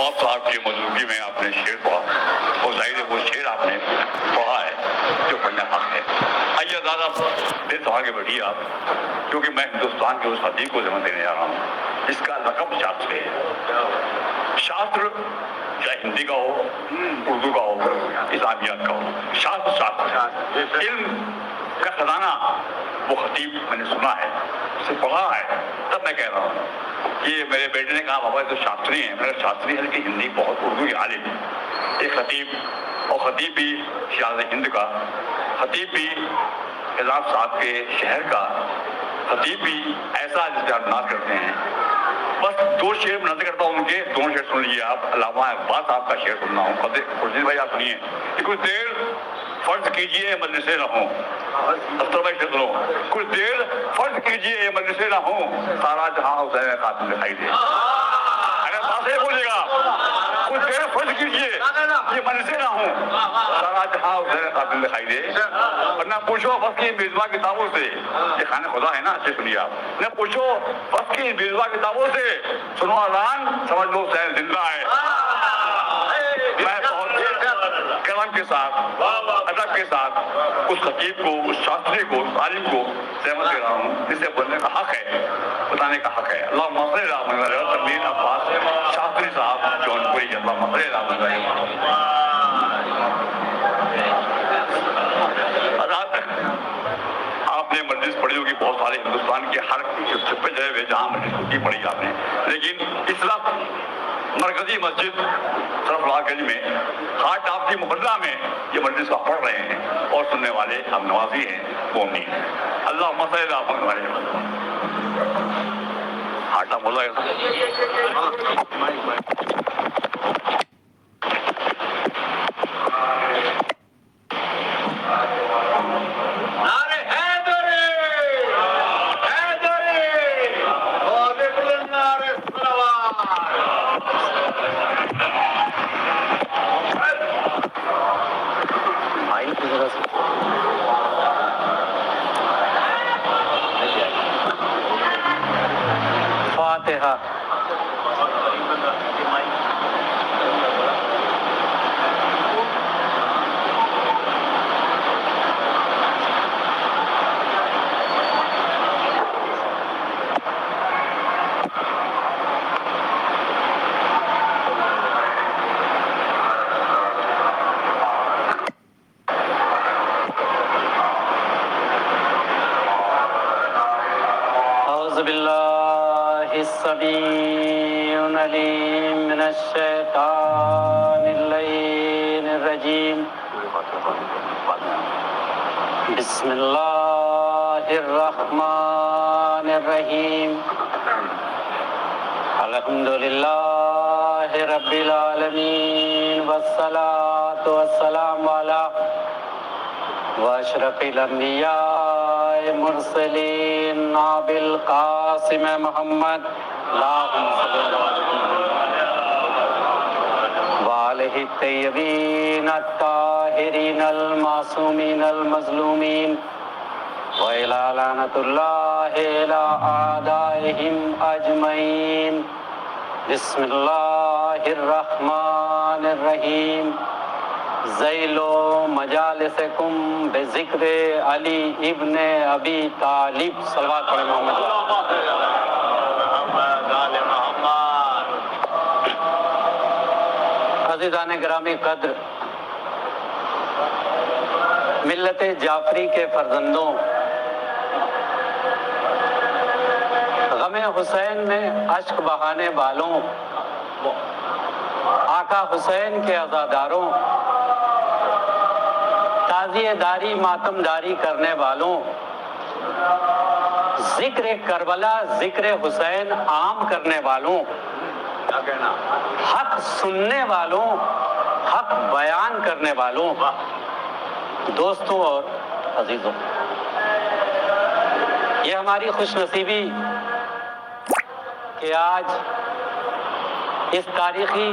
آپ صاحب کی موجودگی میں آپ نے شعر پڑھا اور ظاہر ہے وہ شعر آپ نے پڑھا ہے جو پڑھنا حق ہے. آئیے دادا دل تو آگے بڑھیے آپ, کیونکہ میں ہندوستان کے اس حدیث کو ذمہ دینے جا رہا ہوں جس کا لقب شاستر ہے. شاستر چاہے ہندی کا ہو, اردو کا ہو, اسلامیات کا ہو, شاستر علم کا خزانہ وہ خطیب میں نے سنا ہے, اسے پڑھا ہے, تب میں کہہ رہا ہوں. یہ میرے بیٹے نے کہا بابا تو شاستری ہیں. میرا شاستری ہے کہ ہندی بہت اردو کے عالم, ایک خطیب, اور خطیب بھی شاز ہند کا, خطیب بھی اعزاز صاحب کے شہر کا, خطیب بھی ایسا جس کا ناز کرتے ہیں. بس دو شعر نظر کرتا ہوں ان کے, دونوں شعر سن لیجیے آپ. علامہ اقبال صاحب کا شعر سننا ہوں. خورشید بھائی آپ سنیے کہ کچھ دیر فرض کیجئے مجلسیں نہ ہوں. اختر بھائی شعر سنو. کچھ دیر فرض کیجئے مجلسیں نہ ہوں, سارا جہاں حسین قاتل دکھائی دے. اگر بات یہ بولیے گا کچھ دیر فرض کیجئے یہ مجلسیں نہ ہوں, سارا جہاں حسین قاتل دکھائی دے. اور نہ پوچھو بس کی بیزوا کتابوں سے, یہ خانہ خدا ہے نا, اچھے سنیے آپ. نہ پوچھو بس کی بیزوا کتابوں سے, سنو اذان سمجھ لو حسین زندہ ہے. میں بہت کرم کے ساتھ, ادب کے ساتھ اس خطیب کو, اس شاستری کو, اس عالم کو سہمت دے رہا ہوں جسے بولنے کا حق ہے, بتانے کا حق ہے. اللہم صلی علی محمد تمیم عباس شاستری صاحب جونپوری. اللہم صلی علی محمد. آپ نے مجلس پڑھی ہوگی بہت سارے ہندوستان کے ہر چھپے جگہ ہوئے جہاں مجلس ہوتی پڑھی آپ نے, لیکن اس وقت مرکزی مسجد سرفراز گنج میں ہارٹ آپ کی محلہ میں یہ مجلس کا پڑھ رہے ہیں, اور سننے والے ہم نوازی ہیں, قومی ہیں. اللہ مسئلہ آپ ہمارے ہارٹا محلہ فاتحہ. اعوذ باللہ السمیع العلیم من الشیطان اللعین الرجیم. بسم اللہ الرحمن الرحیم. الحمدللہ رب العالمین والصلاة والسلام علی واشرف الانبیاء مرسلین نبی القاسم محمد اللہم صلی وآلہ الطیبین الطاہرین المعصومین المظلومین وإلی لعنۃ اللہ علی اعدائہم اجمعین. بسم اللہ الرحمن الرحیم. ذیلو مجالسکم بذکر علی ابن ابی طالب. صلوات پڑھیں محمد. عزیزان گرامی قدر, ملت جعفری کے فرزندوں, غم حسین میں اشک بہانے والوں, آقا حسین کے عزاداروں, تعزیہ داری ماتم داری کرنے والوں, ذکر کربلا ذکر حسین عام کرنے والوں, حق سننے والوں, حق بیان کرنے والوں, دوستوں اور عزیزوں, یہ ہماری خوش نصیبی کہ آج اس تاریخی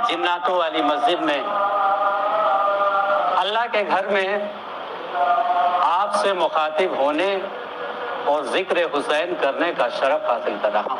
جناتوں والی مسجد میں اللہ کے گھر میں آپ سے مخاطب ہونے اور ذکر حسین کرنے کا شرف حاصل کر رہا ہوں.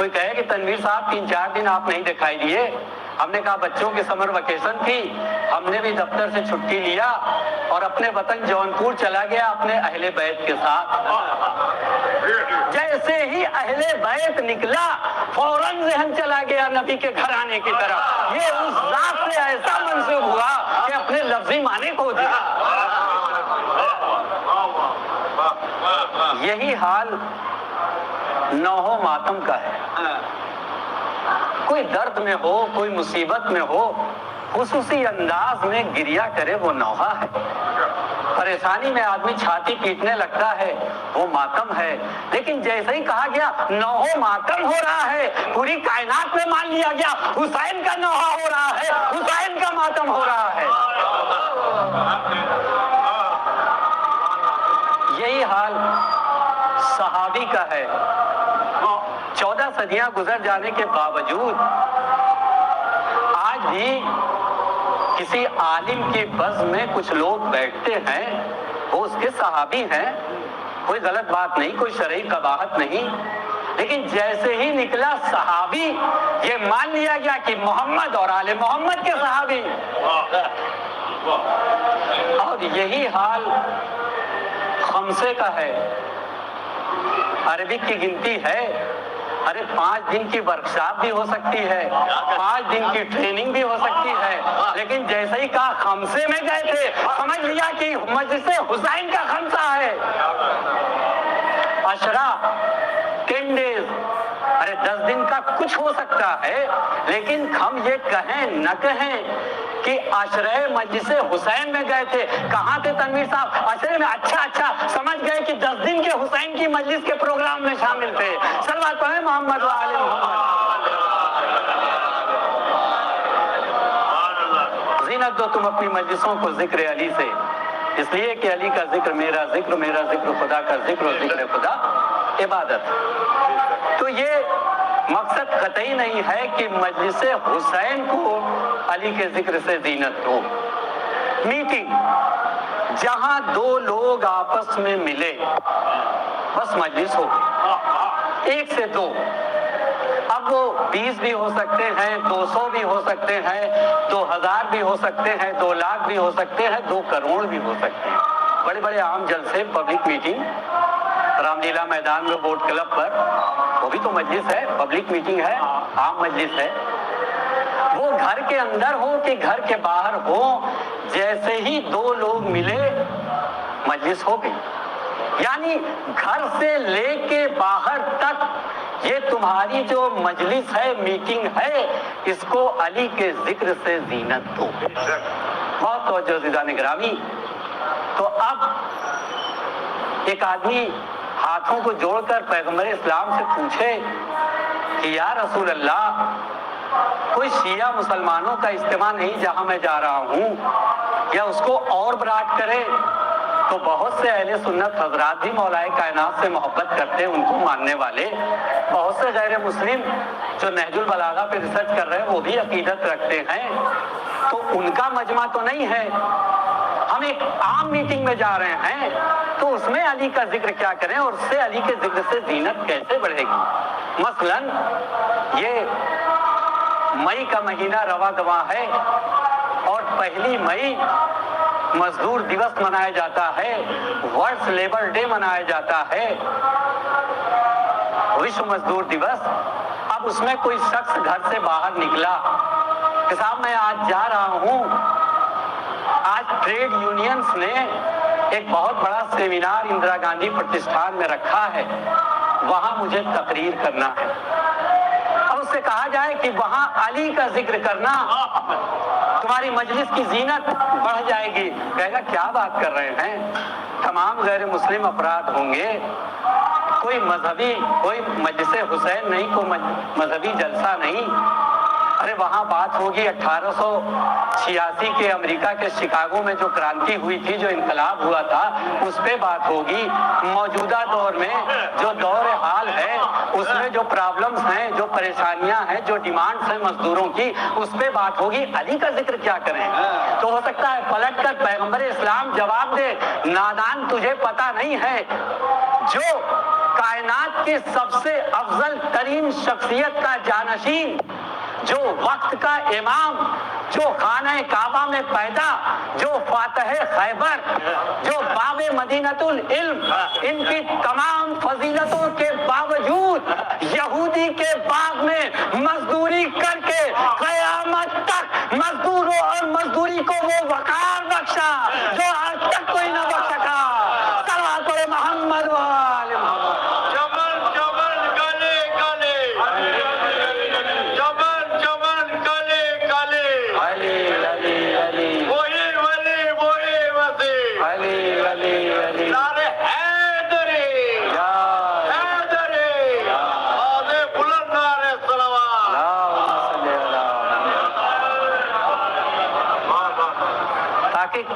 کوئی کہے کہ تنویر صاحب 3-4 دن آپ نہیں دکھائی دیے. ہم نے کہا بچوں کی سمر ویکیشن تھی, ہم نے بھی دفتر سے چھٹی لیا اور اپنے وطن جونپور چلا گیا اپنے اہل بیت کے ساتھ. جیسے ہی اہل بیت نکلا فوراً ذہن چلا گیا نبی کے گھر آنے کی طرف. یہ اس ذات سے ایسا منسوب ہوا کہ اپنے لفظی معنی کھو دیا. یہی حال نوحہ ماتم کا ہے. کوئی درد میں ہو, کوئی مصیبت میں ہو, خصوصی انداز میں گریہ کرے وہ نوحہ ہے. پریشانی میں آدمی چھاتی پیٹنے لگتا ہے وہ ماتم ہے. لیکن جیسے ہی کہا گیا نوحہ ماتم ہو رہا ہے, پوری کائنات میں مان لیا گیا حسین کا نوحہ ہو رہا ہے, حسین کا ماتم ہو رہا ہے. یہی حال صحابی کا ہے. 14 صدیاں گزر جانے کے باوجود آج بھی کسی عالم کی بزم میں کچھ لوگ بیٹھتے ہیں, وہ اس کے صحابی ہیں, کوئی غلط بات نہیں, کوئی شرعی قباحت نہیں. لیکن جیسے ہی نکلا صحابی یہ مان لیا گیا کہ محمد اور آل محمد کے صحابی. اور یہی حال خمسے کا ہے. عربک کی گنتی ہے, ارے 5 دن کی ورکشاپ بھی ہو سکتی ہے, 5 دن کی ٹریننگ بھی ہو سکتی ہے. لیکن جیسے ہی کہا خمسے میں گئے تھے سمجھ لیا کہ مجلس حسین کا خمسہ ہے. عشرہ 10 days, ارے 10 دن کا کچھ ہو سکتا ہے, لیکن ہم یہ کہیں نہ کہیں کہ عشرہ مجلس حسین میں گئے تھے. کہاں تھے تنویر صاحب؟ عشرے میں. اچھا سمجھ گئے کہ 10 دن کے حسین کی مجلس کے پروگرام میں شامل تھے. صلوات پڑھیں محمد و آل محمد. زینت دو تم اپنی مجلسوں کو ذکر علی سے, اس لیے کہ علی کا ذکر میرا ذکر, میرا ذکر خدا کا ذکر, اور ذکر خدا عبادت. تو یہ مقصد قطعی نہیں ہے کہ مجلس حسین کو علی کے ذکر سے زینت ہو. میٹنگ جہاں 2 لوگ آپس میں ملے بس مجلس ہو, 1 سے 2. اب وہ 20 بھی ہو سکتے ہیں, 200 بھی ہو سکتے ہیں, 2000 بھی ہو سکتے ہیں, 2 لاکھ بھی ہو سکتے ہیں, 2 کروڑ بھی ہو سکتے ہیں. بڑے بڑے عام جلسے, پبلک میٹنگ, رام لیلا میدان میں بوٹ کلب پر, وہ بھی تو مجلس ہے, پبلک میٹنگ ہے, عام مجلس ہے. وہ گھر کے اندر ہو کہ گھر کے باہر ہو, جیسے ہی 2 لوگ ملے مجلس ہو گئی. یعنی گھر سے لے کے باہر تک یہ تمہاری جو مجلس ہے, میٹنگ ہے, اس کو علی کے ذکر سے زینت دو. بہت توجہ عزیزان گرامی. تو اب ایک آدمی ہاتھوں کو جوڑ کر پیغمبر اسلام سے پوچھے کہ یا رسول اللہ, کوئی شیعہ مسلمانوں کا اجتماع نہیں جہاں میں جا رہا ہوں, یا اس کو اور براٹ کرے. تو بہت سے اہل سنت حضرات بھی مولا کائنات سے محبت کرتے ہیں, ان کو ماننے والے. بہت سے غیر مسلم جو نہج البلاغہ پہ ریسرچ کر رہے ہیں وہ بھی عقیدت رکھتے ہیں. تو ان کا مجمع تو نہیں ہے, ہم ایک عام میٹنگ میں جا رہے ہیں, تو اس میں علی کا ذکر کیا کریں, اور اس سے علی کے ذکر سے زینت کیسے بڑھے گی. مثلاً یہ مئی کا مہینہ رواں دواں ہے, اور 1 مئی مزدور دیوس منایا جاتا ہے, ورلڈ لیبر ڈے منایا جاتا ہے, وشو مزدور دیوس. اب اس میں کوئی شخص گھر سے باہر نکلا کہ صاحب میں آج جا رہا ہوں, آج ٹریڈ یونینز نے ایک بہت بڑا سیمینار اندرا گاندھی پرتشٹھان میں رکھا ہے, وہاں مجھے تقریر کرنا ہے. اب اس سے کہا جائے کہ وہاں علی کا ذکر کرنا تمہاری مجلس کی زینت بڑھ جائے گی, کہے گا کیا بات کر رہے ہیں, تمام غیر مسلم افراد ہوں گے, کوئی مذہبی, کوئی مجلس حسین نہیں, کوئی مذہبی جلسہ نہیں. ارے وہاں بات ہوگی 1886 کے امریکہ کے شکاگو میں جو کرانتی ہوئی تھی, جو انقلاب ہوا تھا, اس پہ بات ہوگی. موجودہ دور میں جو دور حال ہے اس میں جو پرابلمز ہیں, جو پریشانیاں ہیں, جو ڈیمانڈز ہیں مزدوروں کی, اس پہ بات ہوگی. علی کا ذکر کیا کریں؟ تو ہو سکتا ہے پلٹ کر پیغمبر اسلام جواب دے, نادان تجھے پتہ نہیں ہے, جو کائنات کی سب سے افضل ترین شخصیت کا جانشین، جو وقت کا امام، جو خانہ کعبہ میں پیدا، جو فاتح خیبر، جو باب مدینۃ العلم، ان کی تمام فضیلتوں کے باوجود یہودی کے باغ میں مزدوری کر کے قیامت تک مزدوروں اور مزدوری کو وہ وقار بخشا جو آج تک کوئی نہ بخش سکا۔ صلوات محمد و آل محمد۔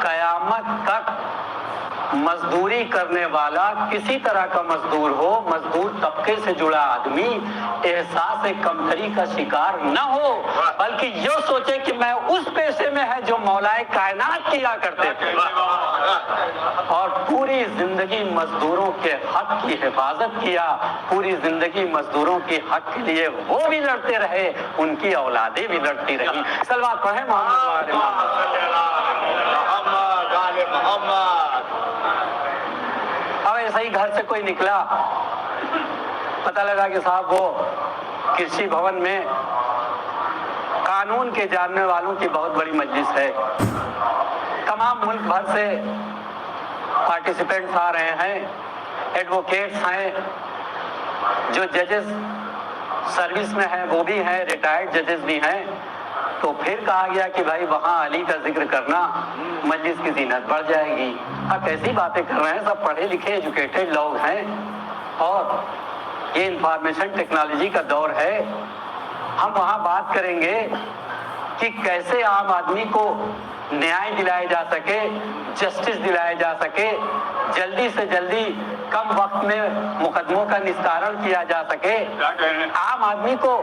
قیامت تک مزدوری کرنے والا کسی طرح کا مزدور ہو، مزدور طبقے سے جڑا آدمی احساس کمتری کا شکار نہ ہو، بلکہ یہ سوچے کہ میں اس پیشے میں ہے جو مولائے کائنات کیا کرتے تھے، اور پوری زندگی مزدوروں کے حق کی حفاظت کیا، پوری زندگی مزدوروں کے حق کے لیے وہ بھی لڑتے رہے، ان کی اولادیں بھی لڑتی رہی۔ صلوات پڑھیں محمد وآل محمد۔ اب ایسا ہی گھر سے کوئی نکلا، پتہ لگا کہ صاحب وہ کرشی بھون میں قانون کے جاننے والوں کی بہت بڑی مجلس ہے، تمام ملک بھر سے پارٹیسپینٹس آ رہے ہیں، ایڈوکیٹس ہیں، جو ججز سروس میں ہیں وہ بھی ہیں، ریٹائرڈ ججز بھی ہیں۔ تو پھر کہا گیا کہ بھائی وہاں علی کا ذکر کرنا مجلس کی زینت بڑھ جائے گی۔ آپ ایسی باتیں کر رہے ہیں، سب پڑھے لکھے ایجوکیٹڈ لوگ ہیں، اور یہ انفارمیشن ٹیکنالوجی کا دور ہے، ہم وہاں بات کریں گے کہ کیسے عام آدمی کو نیائے دلائے جا سکے، جسٹس دلائے جا سکے، جلدی سے جلدی کم وقت میں مقدموں کا نستارن کیا جا سکے، عام آدمی کو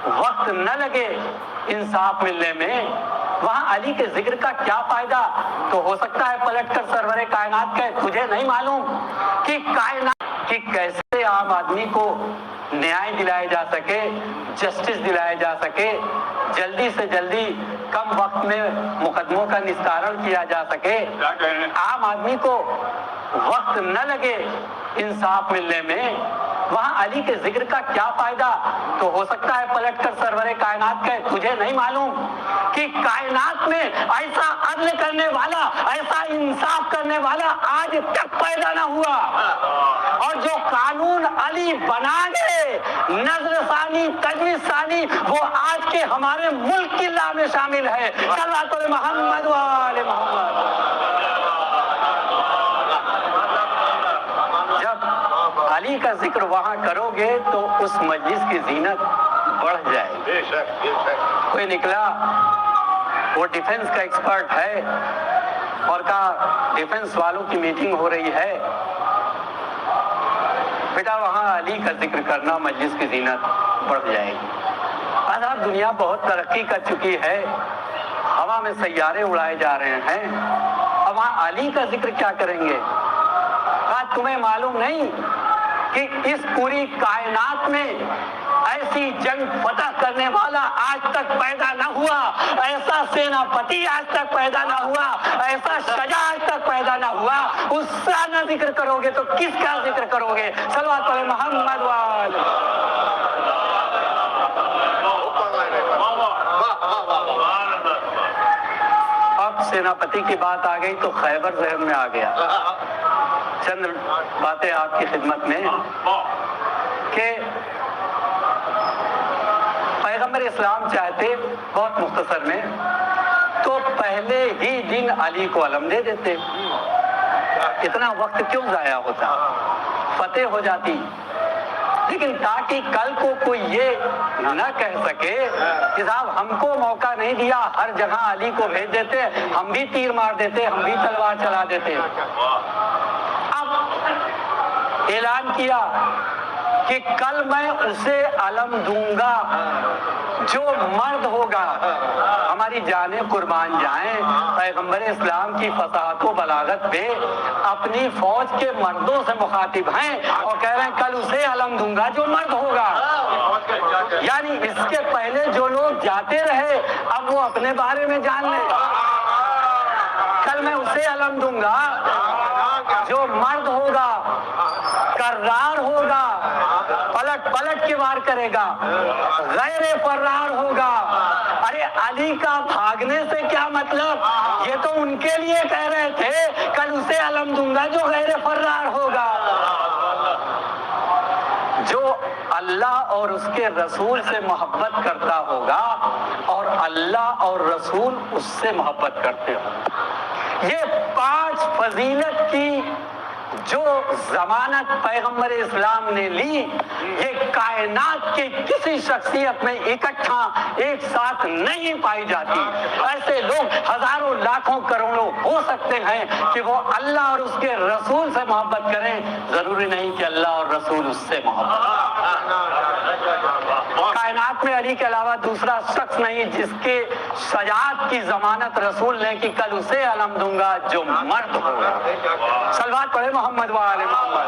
وقت نہ لگے انصاف ملنے میں۔ وہاں علی کے ذکر کا کیا فائدہ؟ تو ہو سکتا ہے پلٹ کر سرور کائنات کہے تجھے نہیں معلوم کہ کائنات کہ کیسے عام آدمی کو نیائے دلائے جا سکے، جسٹس دلائے جا سکے، جلدی سے جلدی کم وقت میں مقدموں کا نستارن کیا جا سکے، عام آدمی کو وقت نہ لگے انصاف ملنے میں۔ وہاں علی کے ذکر کا کیا فائدہ؟ تو ہو سکتا ہے پلٹ کر سرور کائنات کہے تجھے نہیں معلوم کہ کائنات میں ایسا عدل کرنے والا، ایسا انصاف کرنے والا آج تک پیدا نہ ہوا، اور جو قانون علی بنا گئے نظر ثانی تجویز ثانی، وہ آج کے ہمارے ملک کی لا میں شامل ہے۔ صلوات محمد و آل محمد۔ جب علی کا ذکر وہاں کرو گے تو اس مجلس کی زینت بڑھ جائے گی۔ کوئی نکلا وہ ڈیفنس کا ایکسپرٹ ہے اور کہا ڈیفنس والوں کی میٹنگ ہو رہی ہے، بیٹا وہاں علی کا ذکر کرنا مجلس کی زینت بڑھ جائے گی۔ آج دنیا بہت ترقی کر چکی ہے، ہوا میں سیارے اڑائے جا رہے ہیں، اب وہاں علی کا ذکر کیا کریں گے؟ آج تمہیں معلوم نہیں کہ اس پوری کائنات میں ایسی جنگ فتح کرنے والا آج تک پیدا نہ ہوا، ایسا سیناپتی آج تک پیدا نہ ہوا، ایسا شجاع آج تک پیدا نہ ہوا۔ اس کا نہ ذکر کرو گے تو کس کا ذکر کرو گے؟ صلوات علی محمد و آل۔ اب سیناپتی کی بات آ گئی تو خیبر ذہن میں آ گیا۔ چند باتیں آپ کی خدمت میں کہ پیغمبر اسلام چاہتے بہت مختصر میں تو پہلے ہی دن علی کو علم دے دیتے، اتنا وقت کیوں ضائع ہوتا، فتح ہو جاتی۔ لیکن تاکہ کل کو کوئی یہ نہ کہہ سکے کہ صاحب ہم کو موقع نہیں دیا، ہر جگہ علی کو بھیج دیتے، ہم بھی تیر مار دیتے، ہم بھی تلوار چلا دیتے۔ اب اعلان کیا کہ کل میں اسے علم دوں گا جو مرد ہوگا. ہماری جانیں قربان جائیں، پیغمبر اسلام کی فصاحت و بلاغت پہ اپنی فوج کے مردوں سے مخاطب ہیں اور کہہ رہے ہیں کل اسے علم دوں گا جو مرد ہوگا. یعنی اس کے پہلے جو لوگ جاتے رہے اب وہ اپنے بارے میں جان لیں. کل میں اسے علم دوں گا جو مرد ہوگا، کرار ہوگا، پلٹ پلٹ کے وار کرے گا، غیر فرار ہوگا. ارے علی کا بھاگنے سے کیا مطلب؟ یہ تو ان کے لیے کہہ رہے تھے کل اسے علم دوں گا جو غیر فرار ہوگا، جو اللہ اور اس کے رسول سے محبت کرتا ہوگا اور اللہ اور رسول اس سے محبت کرتے ہوں. یہ 5 فضیلت کی جو ضمانت پیغمبر اسلام نے لی، یہ کائنات کے کسی شخصیت میں اکٹھا ایک ساتھ نہیں پائی جاتی. ایسے لوگ ہزاروں لاکھوں کروڑوں ہو سکتے ہیں کہ وہ اللہ اور اس کے رسول سے محبت کریں، ضروری نہیں کہ اللہ اور رسول اس سے محبت. کائنات میں علی کے علاوہ دوسرا شخص نہیں جس کے شجاعت کی ضمانت رسول نے کہ کل اسے علم دوں گا جو مرد ہوگا. صلوات پڑھے محمد و آل محمد.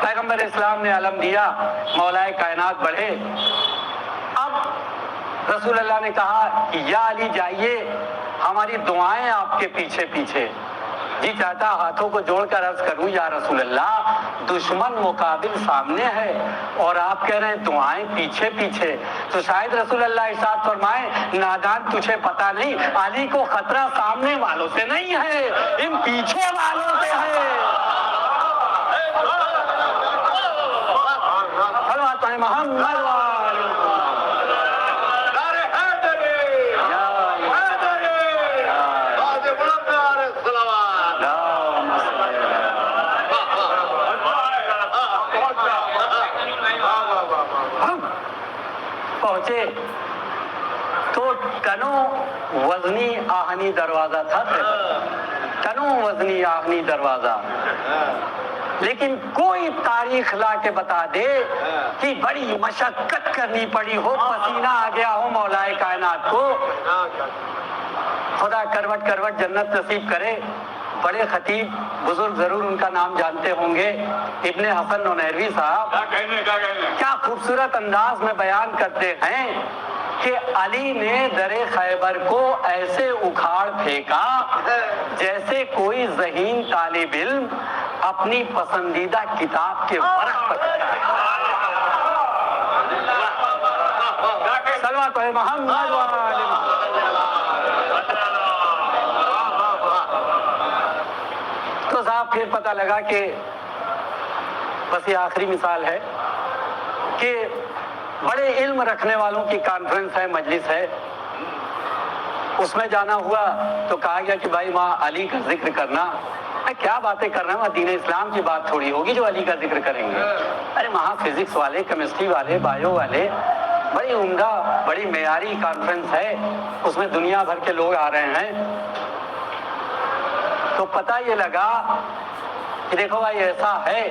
پیغمبر اسلام نے علم دیا، مولائے کائنات بڑھے. اب رسول اللہ نے کہا کہ یا علی جائیے، ہماری دعائیں آپ کے پیچھے پیچھے. جی چاہتا ہاتھوں کو جوڑ کر عرض کروں یا رسول اللہ، دشمن مقابل سامنے ہے اور آپ کہہ رہے ہیں دعائیں پیچھے پیچھے. تو شاید رسول اللہ ارشاد فرمائے نادان تجھے پتا نہیں، علی کو خطرہ سامنے والوں سے نہیں ہے، ان پیچھے والوں سے ہے. حلوات ہیں محمد پہنچے تو کنو وزنی آہنی دروازہ تھا، کنو وزنی آہنی دروازہ. لیکن کوئی تاریخ لا کے بتا دے کہ بڑی مشقت کرنی پڑی ہو، پسینہ آ گیا ہو مولا کائنات کو. خدا کروٹ کروٹ جنت نصیب کرے. بڑے خطیب بزرگ ضرور ان کا نام جانتے ہوں گے، ابن حسن نونیروی صاحب کیا خوبصورت انداز میں بیان کرتے ہیں کہ علی نے در خیبر کو ایسے اکھاڑ پھینکا جیسے کوئی ذہین طالب علم اپنی پسندیدہ کتاب کے ورق پر لکھتا ہے. صلوات ہے محمد و آل محمد. تو صاحب پھر پتہ لگا کہ بس یہ آخری مثال ہے کہ بڑے علم رکھنے والوں کی کانفرنس ہے، مجلس ہے، اس میں جانا ہوا تو کہا گیا کہ بھائی وہاں علی کا ذکر کرنا. کیا باتیں کر رہے ہیں، وہاں دین اسلام کی بات تھوڑی ہوگی جو علی کا ذکر کریں گے. ارے وہاں فزکس والے، کیمسٹری والے، بایو والے، بڑی عمدہ بڑی معیاری کانفرنس ہے، اس میں دنیا بھر کے لوگ آ رہے ہیں. تو پتہ یہ لگا کہ دیکھو بھائی ایسا ہے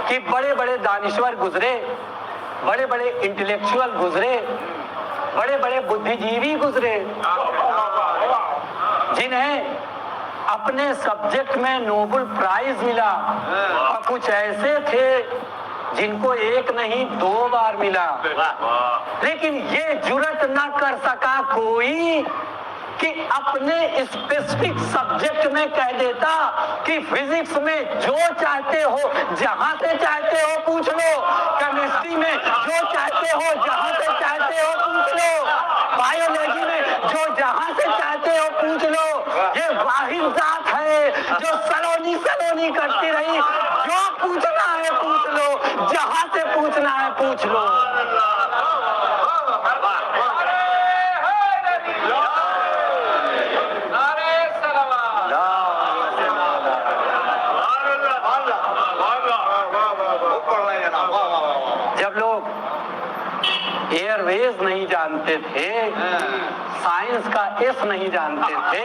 کہ بڑے بڑے دانشور گزرے، بڑے بڑے انٹلیکچوئل گزرے، بڑے بڑے بدھی جیوی گزرے، جنہیں اپنے سبجیکٹ میں نوبل پرائز ملا، اور کچھ ایسے تھے جن کو 1 نہیں 2 بار ملا. لیکن یہ جرات نہ کر سکا کوئی کہ اپنے اسپیسیفک سبجیکٹ میں کہہ دیتا کہ فزکس میں جو چاہتے ہو جہاں سے چاہتے ہو پوچھ لو، کیمسٹری میں جو چاہتے ہو جہاں سے چاہتے ہو پوچھ لو، بایولوجی میں جو جہاں سے چاہتے ہو پوچھ لو. یہ واحد ذات ہے جو سلونی کرتی رہی، جو پوچھنا ہے پوچھ لو، جہاں سے پوچھنا ہے پوچھ لو. جب لوگ ایئر ویز نہیں جانتے تھے، سائنس کا ایس نہیں جانتے تھے،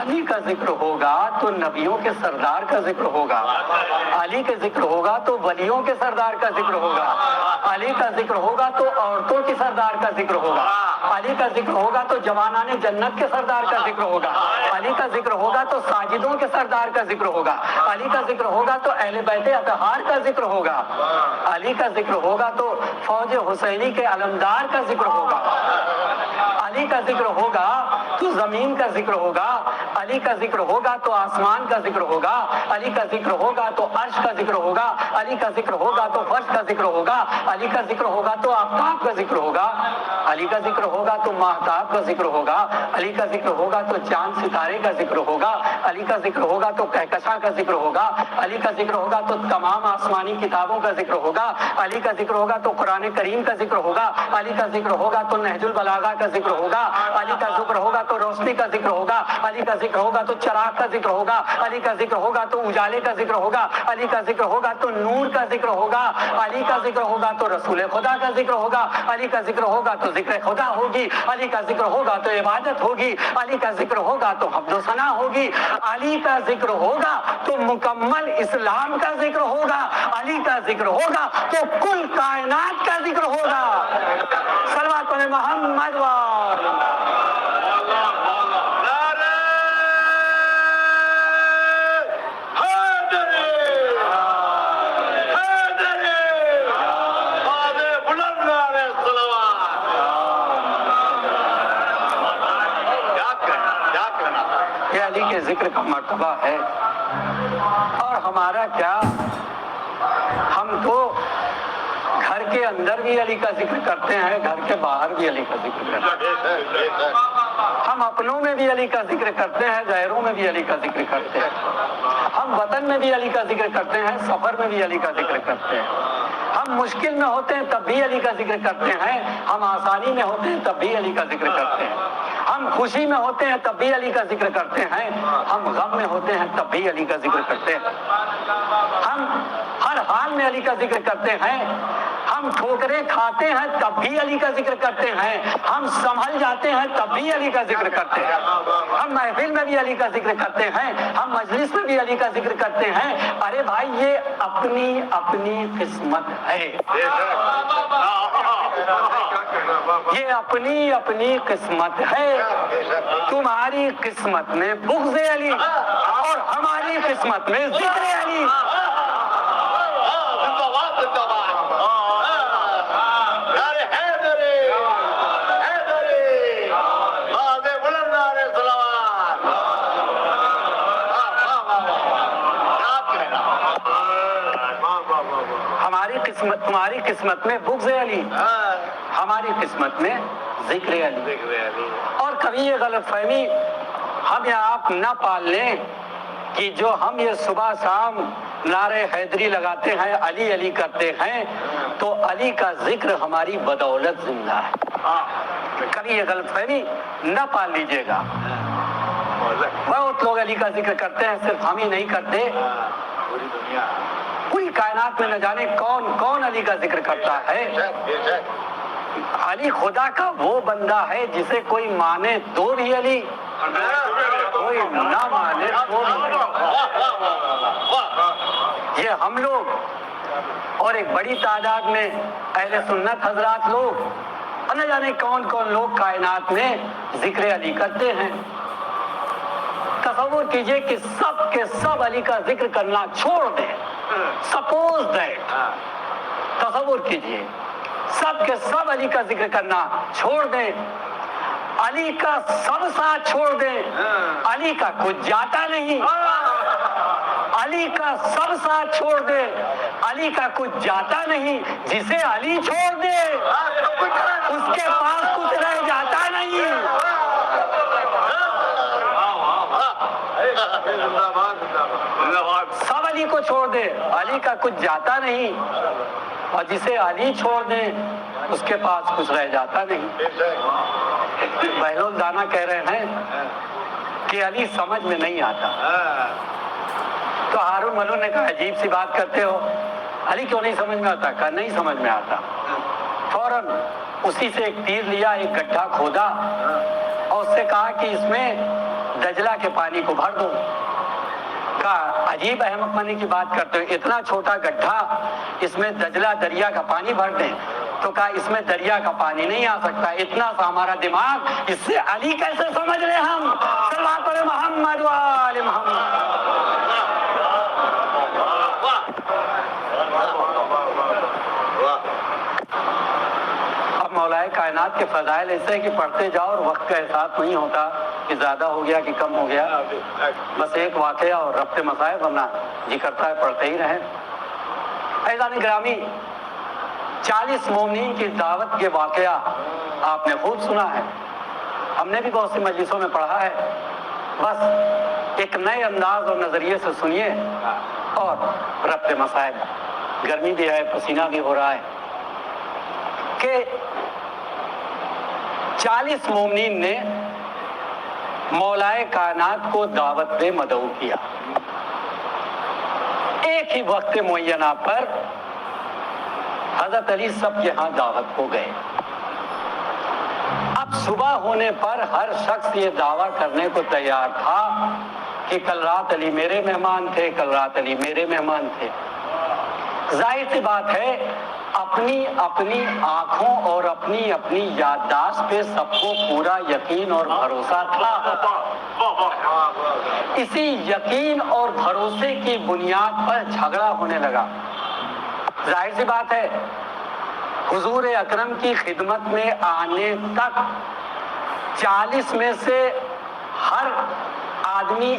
علی کا ذکر ہوگا تو نبیوں کے سردار کا ذکر ہوگا, علی کا ذکر ہوگا تو ولیوں کے سردار کا ذکر ہوگا, علی کا ذکر ہوگا تو عورتوں کی سردار کا ذکر ہوگا, علی کا ذکر ہوگا تو جوانان جنت کے سردار کا ذکر ہوگا, علی کا ذکر ہوگا تو ساجدوں کے سردار کا ذکر ہوگا, علی کا ذکر ہوگا تو اہل بیت اطہار کا ذکر ہوگا, علی کا ذکر ہوگا تو فوج حسینی کے علمدار کا ذکر ہوگا, علی کا ذکر ہوگا تو زمین کا ذکر ہوگا, علی کا ذکر ہوگا تو آسمان کا ذکر ہوگا, علی کا ذکر ہوگا تو عرش کا ذکر ہوگا, علی کا ذکر ہوگا تو فرش کا ذکر ہوگا, علی کا ذکر ہوگا تو آفتاب کا ذکر ہوگا, علی کا ذکر ہوگا تو ماہتاب کا ذکر ہوگا, علی کا ذکر ہوگا تو چاند ستارے کا ذکر ہوگا, علی کا ذکر ہوگا تو کہکشاں کا ذکر ہوگا, علی کا ذکر ہوگا تو تمام آسمانی کتابوں کا ذکر ہوگا, علی کا ذکر ہوگا تو قرآن کریم کا ذکر ہوگا, علی کا ذکر ہوگا تو نہج البلاغہ کا ذکر ہوگا, علی کا ذکر ہوگا تو روشنی کا ذکر ہوگا, علی کا ذکر ہوگا تو چراغ کا ذکر ہوگا, علی کا ذکر ہوگا تو اجالے کا ذکر ہوگا, علی کا ذکر ہوگا تو نور کا ذکر ہوگا, علی کا ذکر ہوگا تو رسول خدا کا ذکر ہوگا, علی کا ذکر ہوگا تو ذکر خدا ہوگی, علی کا ذکر ہوگا تو عبادت ہوگی, علی کا ذکر ہوگا تو حمد و ثنا ہوگی, علی کا ذکر ہوگا تو مکمل اسلام کا ذکر ہوگا, علی کا ذکر ہوگا تو کل کائنات کا ذکر ہوگا. صلوات علی محمد و علی کے ذکر کا مرتبہ ہے. اور ہمارا کیا, ہم تو گھر کے اندر بھی علی کا ذکر کرتے ہیں, گھر کے باہر بھی علی کا ذکر کرتے ہیں, ہم اپنوں میں بھی علی کا ذکر کرتے ہیں, غیروں میں بھی علی کا ذکر کرتے ہیں, ہم وطن میں بھی علی کا ذکر کرتے ہیں, سفر میں بھی علی کا ذکر کرتے ہیں, ہم مشکل میں ہوتے ہیں تب بھی علی کا ذکر کرتے ہیں, ہم آسانی میں ہوتے ہیں تب بھی علی کا ذکر کرتے ہیں, ہم خوشی میں ہوتے ہیں تب بھی علی کا ذکر کرتے ہیں, ہم غم میں ہوتے ہیں تب بھی علی کا ذکر کرتے ہیں, ہم ہر حال میں علی کا ذکر کرتے ہیں, ہم ٹھوکریں کھاتے ہیں تب بھی علی کا ذکر کرتے ہیں, ہم سنبھل جاتے ہیں تب بھی علی کا ذکر کرتے ہیں, ہم محفل میں بھی علی کا ذکر کرتے ہیں, ہم مجلس میں بھی علی کا ذکر کرتے ہیں. ارے بھائی یہ اپنی اپنی قسمت ہے, یہ اپنی اپنی قسمت ہے. تمہاری قسمت میں بغض علی اور ہماری قسمت میں ذکر علی. تمہاری قسمت میں بغض علی, ہماری قسمت میں ذکر علی. اور کبھی یہ غلط فہمی ہم یا آپ نہ پال لیں کہ جو ہم یہ صبح شام نعرے حیدری لگاتے ہیں, علی علی کرتے ہیں, تو علی کا ذکر ہماری بدولت زندہ ہے. کبھی یہ غلط فہمی نہ پال لیجیے گا. بہت لوگ علی کا ذکر کرتے ہیں, صرف ہم ہی نہیں کرتے, پوری کائنات میں نہ جانے کون کون علی کا ذکر کرتا ہے. علی خدا کا وہ بندہ ہے جسے کوئی مانے تو بھی علی, کوئی نہ مانے تو بھی. یہ ہم لوگ اور ایک بڑی تعداد میں اہل سنت حضرات لوگ, نہ جانے کون کون لوگ کائنات میں ذکر علی کرتے ہیں. تصور کیجئے کہ سب کے سب علی کا ذکر کرنا چھوڑ دیں. سپوز دیٹ, تصور کیجئے سب کے سب علی کا ذکر کرنا چھوڑ دیں, علی کا سب ساتھ چھوڑ دیں, علی کا کچھ جاتا نہیں. علی کا سب ساتھ چھوڑ دے, علی کا کچھ جاتا نہیں. جسے علی چھوڑ دے اس کے پاس کچھ رہ جاتا نہیں. سب علی کو چھوڑ دے, علی کا کچھ جاتا نہیں, اور جسے علی چھوڑ دے اس کے پاس کچھ رہ جاتا نہیں. بہلول دانا کہہ رہے ہیں کہ علی سمجھ میں نہیں آتا. تو ہارون ملون نے کہا عجیب سی بات کرتے ہو, علی کیوں نہیں سمجھ میں آتا؟ کہا نہیں سمجھ میں آتا. فوراً اسی سے ایک تیر لیا, ایک گڈھا کھودا اور اس سے کہا کہ اس میں دجلہ کے پانی کو بھر دو. کہا عجیب احمق منی کی بات کرتے ہو, اتنا چھوٹا گڈھا اس میں دجلہ دریا کا پانی بھر دیں. تو کہا اس میں دریا کا پانی نہیں آ سکتا, اتنا سا ہمارا دماغ, اس سے علی کیسے سمجھ لیں ہم. صلوات علی محمد و آل محمد. اب مولائے کائنات کے فضائل ایسے کہ پڑھتے جاؤ اور وقت کا احساس نہیں ہوتا کہ زیادہ ہو گیا کہ کم ہو گیا. بس ایک واقعہ اور ربط مسائل, ورنہ جی کرتا ہے پڑھتے ہی رہیں. عزیزان گرامی, 40 مومنین کی دعوت کے واقعہ آپ نے خوب سنا ہے, ہم نے بھی بہت سی مجلسوں میں پڑھا ہے. بس ایک نئے انداز اور نظریے سے سنیے اور ربط مسائل. گرمی بھی ہے, پسینہ بھی ہو رہا ہے کہ 40 مومنین نے مولائے کائنات کو دعوت میں مدعو کیا. ایک ہی وقت معینہ پر حضرت علی سب کے ہاں دعوت کو گئے. اب صبح ہونے پر ہر شخص یہ دعویٰ کرنے کو تیار تھا کہ کل رات علی میرے مہمان تھے, کل رات علی میرے مہمان تھے. ظاہر سی بات ہے, اپنی اپنی آنکھوں اور اپنی اپنی یادداشت پہ سب کو پورا یقین اور بھروسہ تھا. اسی یقین اور بھروسے کی بنیاد پر جھگڑا ہونے لگا. ظاہر سی بات ہے, حضور اکرم کی خدمت میں آنے تک 40 میں سے ہر آدمی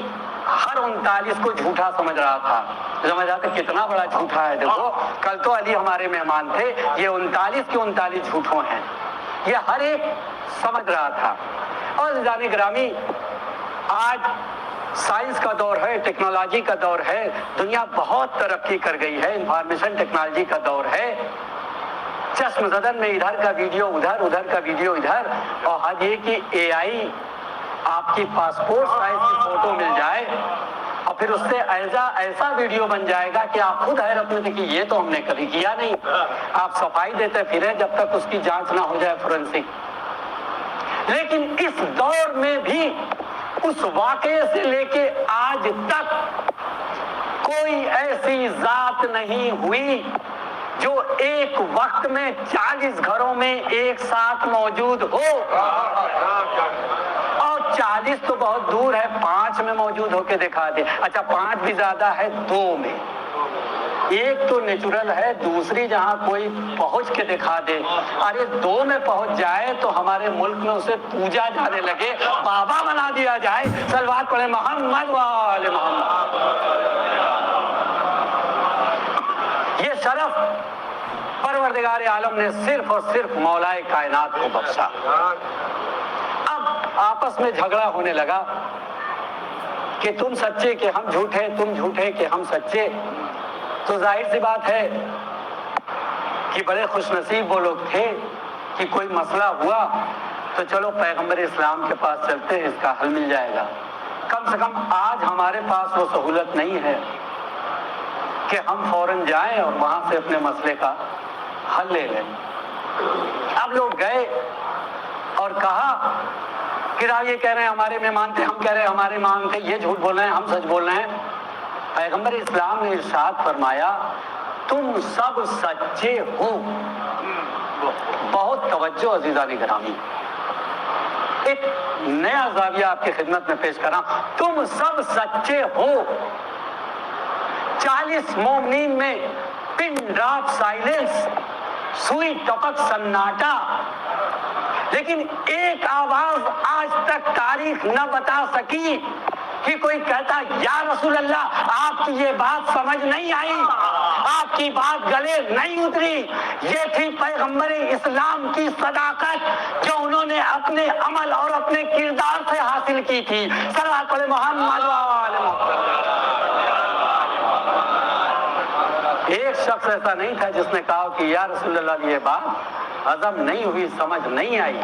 ہر 39 کو جھوٹا سمجھ رہا تھا. سمجھ رہا تھا کتنا بڑا جھوٹا ہے, دیکھو کل تو علی ہمارے مہمان تھے, یہ 39 کے 39 جھوٹوں ہیں, یہ ہر ایک سمجھ رہا تھا. اور عزیزان گرامی, آج سائنس کا دور ہے, ٹیکنالوجی کا دور ہے, دنیا بہت ترقی کر گئی ہے, انفارمیشن ٹیکنالوجی کا دور ہے. چشم زدن میں ادھر کا ویڈیو ادھر, ادھر کا ویڈیو ادھر, اور حد یہ کہ اے آئی آپ کی پاسپورٹ سائز کی فوٹو مل جائے اور پھر اس سے ایسا ویڈیو بن جائے گا کہ آپ خود حیرت میں دیکھیں یہ تو ہم نے کبھی کیا نہیں. آپ صفائی دیتے پھریں جب تک اس کی جانچ نہ ہو جائے فورنسک. لیکن اس دور میں بھی اس واقعے سے لے کے آج تک کوئی ایسی ذات نہیں ہوئی جو ایک وقت میں 40 گھروں میں ایک ساتھ موجود ہو. اور 40 تو بہت دور ہے, 5 میں موجود ہو کے دکھا دے. اچھا 5 بھی زیادہ ہے, 2 میں. ایک تو نیچرل ہے, دوسری جہاں کوئی پہنچ کے دکھا دے. ارے 2 میں پہنچ جائے تو ہمارے ملک میں اسے پوجا جانے لگے, بابا بنا دیا جائے. صلوات پڑھے محمد و آل محمد. یہ شرف پروردگار عالم نے صرف اور صرف مولائے کائنات کو بخشا. اب آپس میں جھگڑا ہونے لگا کہ تم سچے کہ ہم جھوٹے, تم جھوٹے کہ ہم سچے. تو ظاہر سی بات ہے کہ بڑے خوش نصیب وہ لوگ تھے کہ کوئی مسئلہ ہوا تو چلو پیغمبر اسلام کے پاس چلتے ہیں, اس کا حل مل جائے گا. کم سے کم آج ہمارے پاس وہ سہولت نہیں ہے کہ ہم فوراً جائیں اور وہاں سے اپنے مسئلے کا حل لے لیں. اب لوگ گئے اور کہا کہ یہ کہہ رہے ہیں ہمارے مہمان تھے, ہم کہہ رہے ہیں ہمارے مہمان تھے, یہ جھوٹ بول رہے ہیں, ہم سچ بول رہے ہیں. پیغمبر اسلام نے ارشاد فرمایا تم سب سچے ہو. بہت توجہ عزیزان گرامی, ایک نیا زاویہ آپ کی خدمت میں پیش کر رہا ہوں. تم سب سچے ہو. 40 مومنین میں پن ڈراپ سائلنس, سوئی ٹپک سناٹا, لیکن ایک آواز آج تک تاریخ نہ بتا سکی کہ کوئی کہتا یا رسول اللہ آپ کی یہ بات سمجھ نہیں آئی, آپ کی بات گلے نہیں اتری. یہ تھی پیغمبر اسلام کی صداقت جو انہوں نے اپنے عمل اور اپنے کردار سے حاصل کی تھی. صلوات علی محمد و آل محمد. ایک شخص ایسا نہیں تھا جس نے کہا کہ یا رسول اللہ یہ بات ہضم نہیں ہوئی, سمجھ نہیں آئی.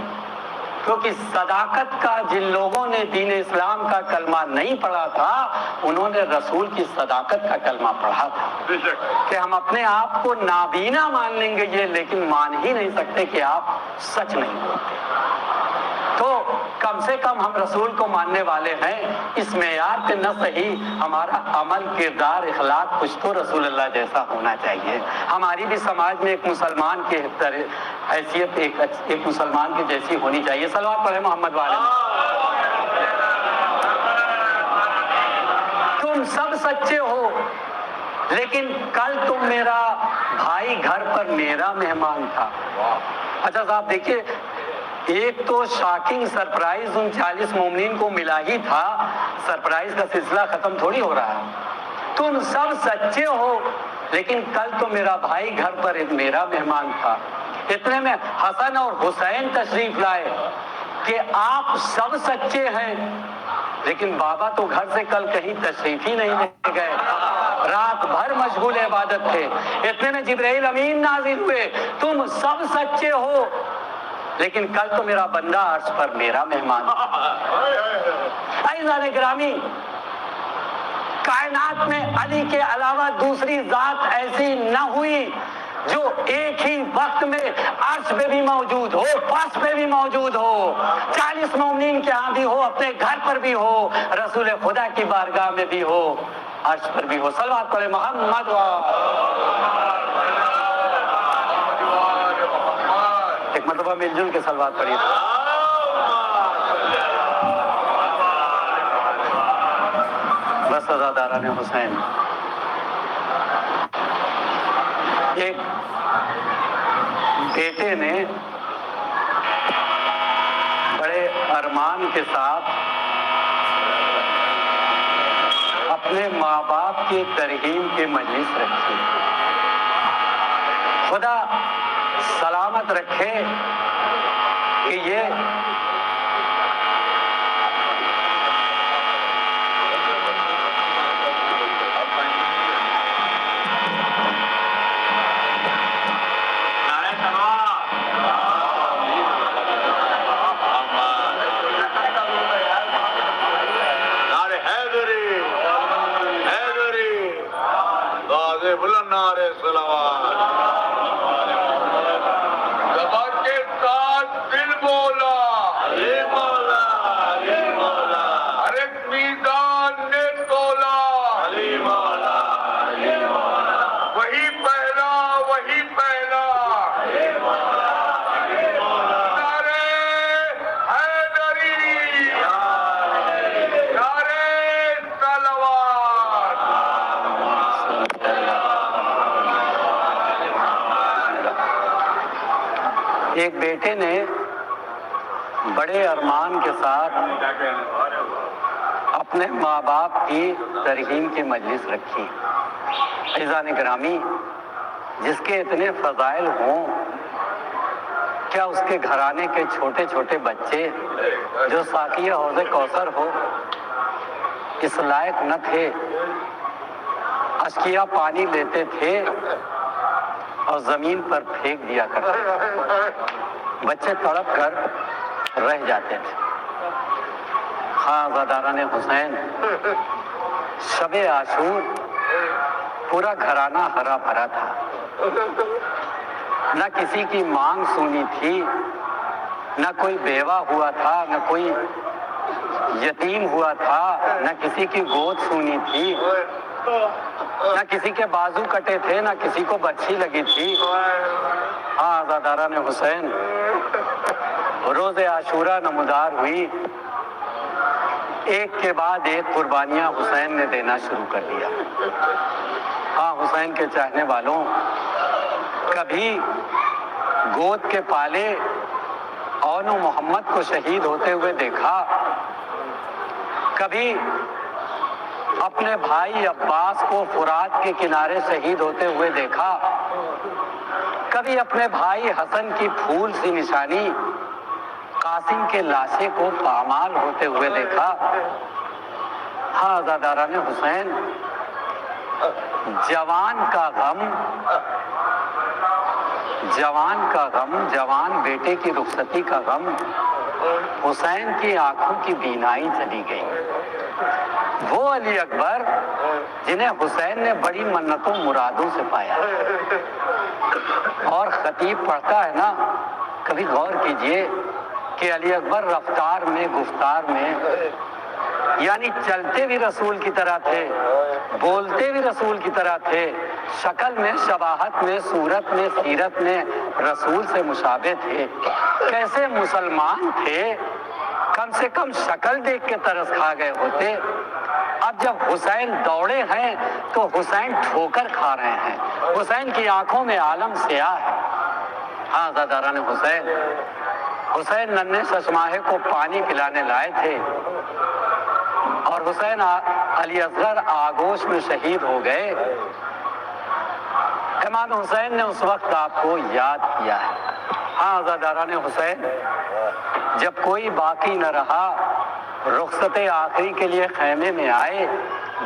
کیونکہ صداقت کا جن لوگوں نے دین اسلام کا کلمہ نہیں پڑھا تھا انہوں نے رسول کی صداقت کا کلمہ پڑھا تھا. کہ ہم اپنے آپ کو نابینا مان لیں گے یہ, لیکن مان ہی نہیں سکتے کہ آپ سچ نہیں بولتے. تو کم سے کم ہم رسول کو ماننے والے ہیں، اس معیار پہ نہ صحیح ہمارا عمل، کردار، اخلاق کچھ تو رسول اللہ جیسا ہونا چاہیے۔ ہماری بھی سماج میں ایک مسلمان کی حیثیت ایک مسلمان کی جیسی ہونی چاہیے۔ صلوات پڑھیں محمد والے۔ تم سب سچے ہو، لیکن کل تم میرا بھائی گھر پر میرا مہمان تھا۔ اچھا صاحب دیکھیے، ایک تو شاکنگ سرپرائز ان 40 مومنین کو ملا ہی تھا، سرپرائز کا سلسلہ ختم تھوڑی ہو رہا ہے۔ تم سب سچے ہو، لیکن کل تو میرا بھائی گھر پر ایک میرا مہمان تھا۔ اتنے میں حسن اور حسین تشریف لائے کہ آپ سب سچے ہیں، لیکن بابا تو گھر سے کل کہیں تشریف ہی نہیں لے گئے، رات بھر مشغول عبادت تھے۔ اتنے میں جبرائیل امین نازل ہوئے، تم سب سچے ہو، لیکن کل تو میرا بندہ عرش پر میرا مہمان تھا۔ عزیزان گرامی، کائنات میں علی کے علاوہ دوسری ذات ایسی نہ ہوئی جو ایک ہی وقت میں عرش پہ بھی موجود ہو، فرش پہ بھی موجود ہو، 40 مومنین کے ہاں بھی ہو، اپنے گھر پر بھی ہو، رسول خدا کی بارگاہ میں بھی ہو، عرش پر بھی ہو۔ صلوات پڑھیں محمد ایک مرتبہ مل جل کے صلوات پڑھیے۔ بس عزاداران حسین، ایک بیٹے نے بڑے ارمان کے ساتھ اپنے ماں باپ کی ترحیم کی مجلس رکھی۔ خدا سلامت رکھے کہ یہ ایک بیٹے نے بڑے ارمان کے ساتھ اپنے ماں باپ کی ترحیم کی مجلس رکھی۔ عزیزان گرامی، جس کے اتنے فضائل ہوں، کیا اس کے گھرانے کے چھوٹے چھوٹے بچے جو ساقیہ حوض کوثر ہو اس لائق نہ تھے؟ اشکیا پانی لیتے تھے اور زمین پر پھینک دیا کرتے، بچے تڑپ کر رہ جاتے تھے۔ ہاں عزاداران حسین، شب عاشور پورا گھرانہ ہرا بھرا تھا، نہ کسی کی مانگ سونی تھی، نہ کوئی بیوہ ہوا تھا، نہ کوئی یتیم ہوا تھا، نہ کسی کی گود سونی تھی، نہ کسی کے بازو کٹے تھے، نہ کسی کو برچھی لگی تھی۔ ہاں عزاداران حسین، روز عاشورہ نمودار ہوئی، ایک کے بعد ایک قربانیاں حسین نے دینا شروع کر دیا۔ ہاں حسین کے چاہنے والوں، کبھی گود کے پالے اون و محمد کو شہید ہوتے ہوئے دیکھا، کبھی اپنے بھائی عباس کو فرات کے کنارے شہید ہوتے ہوئے دیکھا، کبھی اپنے بھائی حسن کی پھول سی نشانی قاسم کے لاشے کو پامال ہوتے ہوئے دیکھا۔ ہاں عزاداران حسین، جوان کا غم، جوان بیٹے کی رخصتی کا غم، حسین کی آنکھوں کی بینائی چلی گئی۔ وہ علی اکبر جنہیں حسین نے بڑی منتوں مرادوں سے پایا، اور خطیب پڑھتا ہے نا، کبھی غور کیجئے کہ علی اکبر رفتار میں، گفتار میں، یعنی چلتے بھی رسول کی طرح تھے، بولتے بھی رسول کی طرح تھے، شکل میں، شباہت میں، صورت میں، سیرت میں رسول سے مشابہ تھے۔ کیسے مسلمان تھے، کم سے کم شکل دیکھ کے ترس کھا گئے ہوتے۔ اب جب حسین دوڑے ہیں تو حسین ٹھوکر کھا رہے ہیں، حسین کی آنکھوں میں عالم سیاہ ہے۔ ہاں عزاداران حسین، حسین ننھے ششماہے کو پانی پلانے لائے تھے اور حسین علی اصغر آغوش میں شہید ہو گئے۔ امام حسین نے اس وقت آپ کو یاد کیا ہے۔ ہاں عزاداران حسین، جب کوئی باقی نہ رہا، رخصت آخری کے لیے خیمے میں آئے،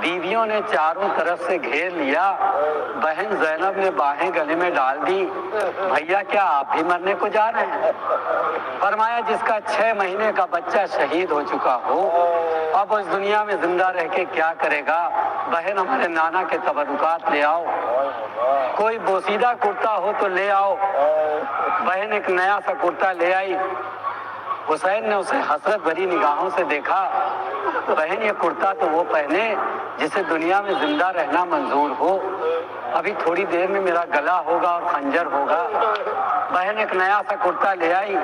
بیویوں نے چاروں طرف سے گھیر لیا، بہن زینب نے باہیں گلے میں ڈال دی، بھیا کیا آپ بھی مرنے کو جا رہے ہیں؟ فرمایا جس کا 6 مہینے کا بچہ شہید ہو چکا ہو، اب اس دنیا میں زندہ رہ کے کیا کرے گا؟ بہن ہمارے نانا کے تبرکات لے آؤ، کوئی بوسیدہ کرتا ہو تو لے آؤ۔ بہن ایک نیا سا کرتا لے آئی۔ حسین نے اسے حسرت بھری نگاہوں سے دیکھا، بہن یہ کرتا تو وہ پہنے جسے دنیا میں زندہ رہنا منظور ہو، ابھی تھوڑی دیر میں میرا گلا ہوگا اور خنجر ہوگا۔ بہن ایک نیا سا کرتا لے آئی،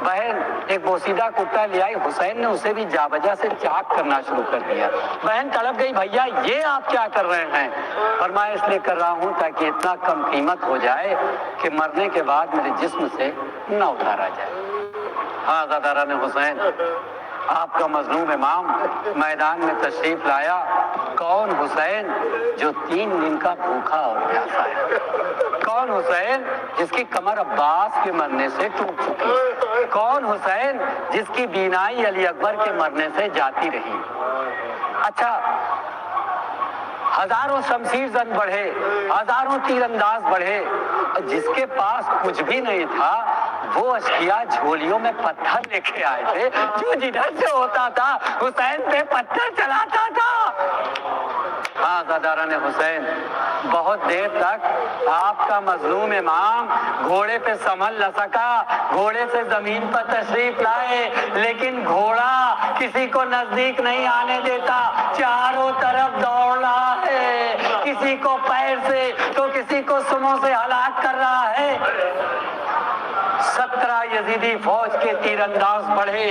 بہن ایک بوسیدہ کرتا لے آئی۔ حسین نے اسے بھی جا بجا سے چاک کرنا شروع کر دیا۔ بہن تڑپ گئی، بھیا یہ آپ کیا کر رہے ہیں؟ فرمایا اس لیے کر رہا ہوں تاکہ اتنا کم قیمت ہو جائے کہ مرنے کے بعد میرے جسم سے نہ اتارا جائے۔ ہاں عزاداران حسین، آپ کا مظلوم امام میدان میں تشریف لایا۔ کون حسین جو 3 دن کا بھوکا اور پیاسا ہے؟ کون حسین جس کی کمر عباس کے مرنے سے ٹوٹ چکی؟ کون حسین جس کی بینائی علی اکبر کے مرنے سے جاتی رہی؟ اچھا، ہزاروں شمشیر زن بڑھے، ہزاروں تیر انداز بڑھے، جس کے پاس کچھ بھی نہیں تھا وہ اشقیا جھولیوں میں پتھر لے کے آئے تھے، جو جدھر سے ہوتا تھا حسین پہ پتھر چلاتا تھا۔ ہاں عزاداران حسین، بہت دیر تک آپ کا مظلوم امام گھوڑے پہ سنبھل نہ سکا، گھوڑے سے زمین پر تشریف لائے، لیکن گھوڑا کسی کو نزدیک نہیں آنے دیتا، چاروں طرف دوڑ رہا ہے، کسی کو پیر سے تو کسی کو سموں سے ہلاک کر رہا ہے۔ 17 یزیدی فوج کے تیر انداز بڑھے،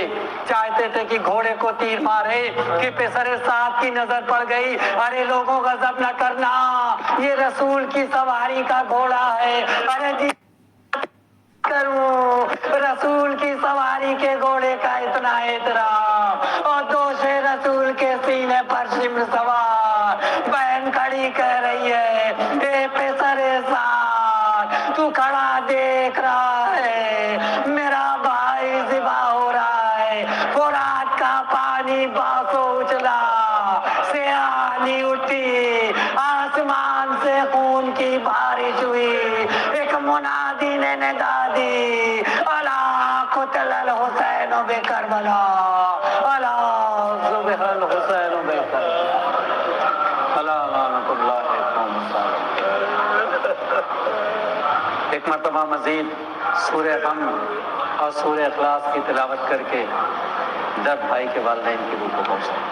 چاہتے تھے کہ گھوڑے کو تیر مارے کہ پسر سعد کی نظر پڑ گئی، ارے لوگوں غضب نہ کرنا، یہ رسول کی سواری کا گھوڑا ہے، ارے جی کروں رسول کی سواری کے گھوڑے کا اتنا احترام، اور دوش رسول کے سینے پر شمر سوار۔ بہن کھڑی کہہ رہی ہے، اے پسر سعد تو کھڑا دیکھ رہا ہے، میرا بھائی ذبح ہو رہا ہے، فرات کا پانی باسو اچھلا، سیاہی اٹھی، آسمان سے خون کی بارش ہوئی، ایک منادی نے ندا دی، الا قتل الحسین بکربلا، الا ذبح الحسین بکربلا، الا لعنت اللہ قوم الظالمین۔ ایک مرتبہ مزید سورہ حمد اور سورہ اخلاص کی تلاوت کر کے درد بھائی کے والدین کی روح کو پہنچتے ہیں۔